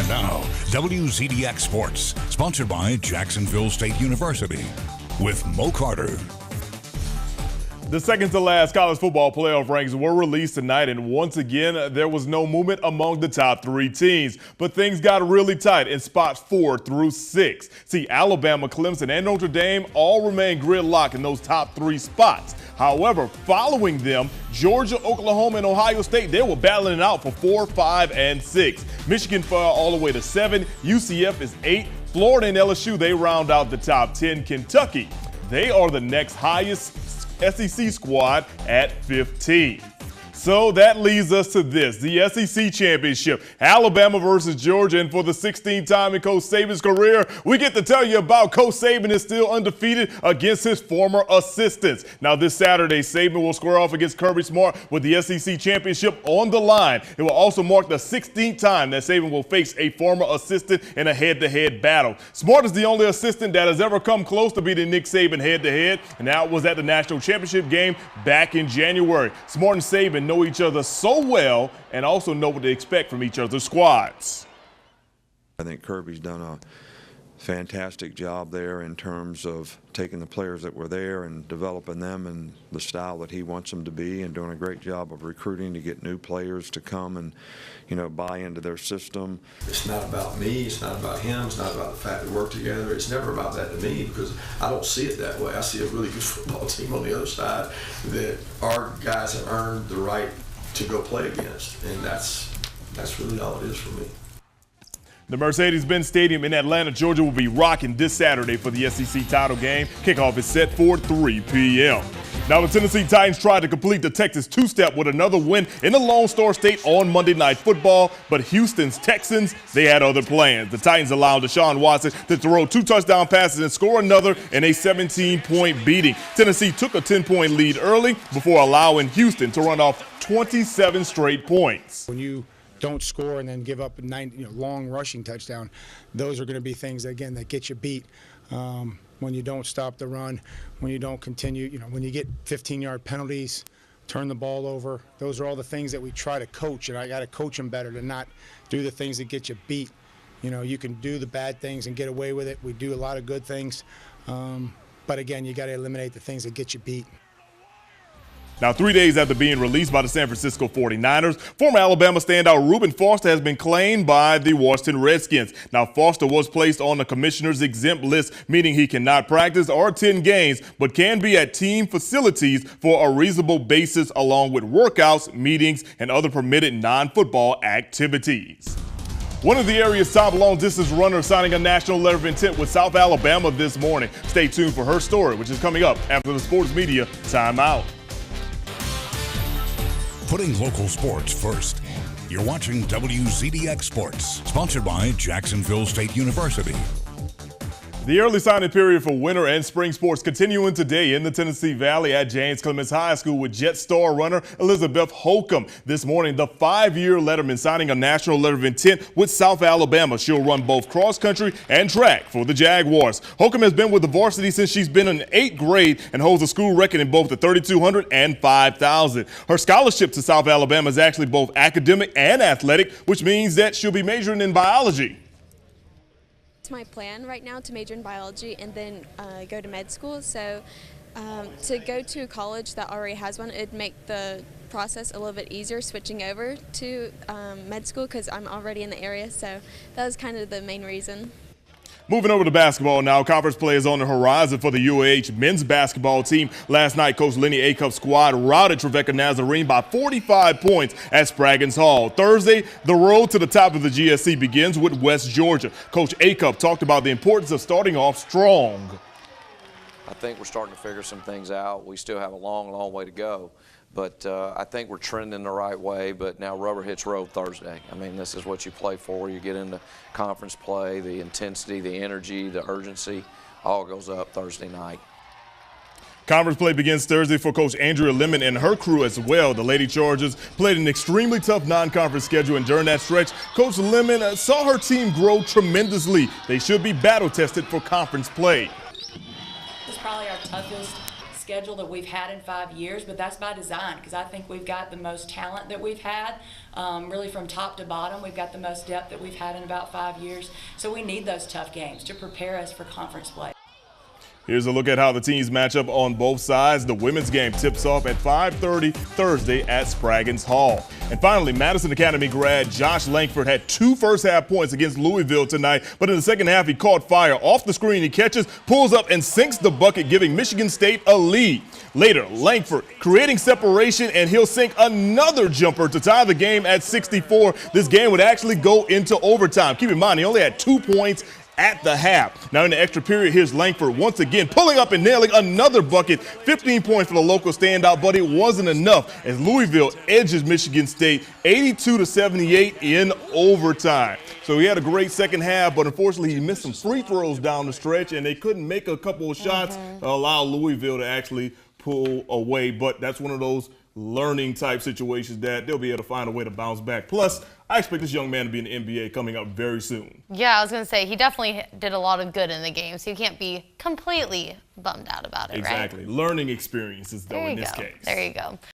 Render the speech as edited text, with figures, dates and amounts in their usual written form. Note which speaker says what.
Speaker 1: And now, WZDX Sports, sponsored by Jacksonville State University, with Mo Carter.
Speaker 2: The second to last college football playoff rankings were released tonight, and once again, there was no movement among the top three teams. But things got really tight in spots 4 through 6. See, Alabama, Clemson, and Notre Dame all remain gridlocked in those top 3 spots. However, following them, Georgia, Oklahoma, and Ohio State, they were battling it out for 4, 5, and 6. Michigan fell all the way to 7. UCF is 8. Florida and LSU, they round out the top 10. Kentucky, they are the next highest SEC squad at 15. So that leads us to this, the SEC Championship, Alabama versus Georgia. And for the 16th time in Coach Saban's career, we get to tell you about Coach Saban is still undefeated against his former assistants. Now this Saturday, Saban will square off against Kirby Smart with the SEC Championship on the line. It will also mark the 16th time that Saban will face a former assistant in a head-to-head battle. Smart is the only assistant that has ever come close to beating Nick Saban head-to-head, and that was at the National Championship game back in January. Smart and Saban know each other so well and also know what to expect from each other's squads.
Speaker 3: I think Kirby's done a fantastic job there in terms of taking the players that were there and developing them in the style that he wants them to be, and doing a great job of recruiting to get new players to come and, you know, buy into their system.
Speaker 4: It's not about me, it's not about him, it's not about the fact that we work together. It's never about that to me, because I don't see it that way. I see a really good football team on the other side that our guys have earned the right to go play against, and that's really all it is for me.
Speaker 2: The Mercedes-Benz Stadium in Atlanta, Georgia will be rocking this Saturday for the SEC title game. Kickoff is set for 3 p.m. Now the Tennessee Titans tried to complete the Texas two-step with another win in the Lone Star State on Monday Night Football, but Houston's Texans, they had other plans. The Titans allowed Deshaun Watson to throw 2 touchdown passes and score another in a 17-point beating. Tennessee took a 10-point lead early before allowing Houston to run off 27 straight points.
Speaker 5: When you don't score and then give up a long rushing touchdown, those are going to be things, again, that get you beat. When you don't stop the run, when you don't continue, when you get 15-yard penalties, turn the ball over, those are all the things that we try to coach, and I got to coach them better to not do the things that get you beat. You can do the bad things and get away with it. We do a lot of good things, but again, you got to eliminate the things that get you beat.
Speaker 2: Now, 3 days after being released by the San Francisco 49ers, former Alabama standout Reuben Foster has been claimed by the Washington Redskins. Now, Foster was placed on the commissioner's exempt list, meaning he cannot practice or attend games, but can be at team facilities for a reasonable basis, along with workouts, meetings, and other permitted non-football activities. One of the area's top long-distance runners signing a national letter of intent with South Alabama this morning. Stay tuned for her story, which is coming up after the sports media timeout.
Speaker 1: Putting local sports first. You're watching WZDX Sports, sponsored by Jacksonville State University.
Speaker 2: The early signing period for winter and spring sports continuing today in the Tennessee Valley at James Clemens High School with Jet Star runner Elizabeth Holcomb. This morning, the 5-year letterman signing a national letter of intent with South Alabama. She'll run both cross country and track for the Jaguars. Holcomb has been with the varsity since she's been in 8th grade and holds a school record in both the 3,200 and 5,000. Her scholarship to South Alabama is actually both academic and athletic, which means that she'll be majoring in biology.
Speaker 6: It's my plan right now to major in biology and then go to med school. So to go to a college that already has one, it'd make the process a little bit easier switching over to med school, because I'm already in the area. So that was kind of the main reason.
Speaker 2: Moving over to basketball now, conference play is on the horizon for the UAH men's basketball team. Last night, Coach Lenny Acup's squad routed Trevecca Nazarene by 45 points at Spraggins Hall. Thursday, the road to the top of the GSC begins with West Georgia. Coach Acup talked about the importance of starting off strong.
Speaker 7: I think we're starting to figure some things out. We still have a long, long way to go. But I think we're trending the right way, but now rubber hits road Thursday. I mean, this is what you play for. You get into conference play, the intensity, the energy, the urgency, all goes up Thursday night.
Speaker 2: Conference play begins Thursday for Coach Andrea Lemon and her crew as well. The Lady Chargers played an extremely tough non-conference schedule, and during that stretch, Coach Lemon saw her team grow tremendously. They should be battle-tested for conference play.
Speaker 8: It's probably our toughest schedule that we've had in 5 years, but that's by design because I think we've got the most talent that we've had, really from top to bottom. We've got the most depth that we've had in about 5 years. So we need those tough games to prepare us for conference play.
Speaker 2: Here's a look at how the teams match up on both sides. The women's game tips off at 5:30 Thursday at Spraggins Hall. And finally, Madison Academy grad Josh Langford had 2 first-half points against Louisville tonight, but in the second half he caught fire. Off the screen he catches, pulls up, and sinks the bucket, giving Michigan State a lead. Later, Langford creating separation, and he'll sink another jumper to tie the game at 64. This game would actually go into overtime. Keep in mind, he only had 2 points at the half. Now in the extra period, here's Langford once again pulling up and nailing another bucket. 15 points for the local standout, but it wasn't enough as Louisville edges Michigan State 82-78 in overtime. So he had a great second half, but unfortunately he missed some free throws down the stretch, and they couldn't make a couple of shots to allow Louisville to actually pull away. But that's one of those learning type situations that they'll be able to find a way to bounce back. Plus, I expect this young man to be in the NBA coming up very soon.
Speaker 9: Yeah, I was going to say, he definitely did a lot of good in the game, so you can't be completely bummed out about it,
Speaker 2: exactly.
Speaker 9: Right?
Speaker 2: Learning experiences, though, in this case.
Speaker 9: There you go.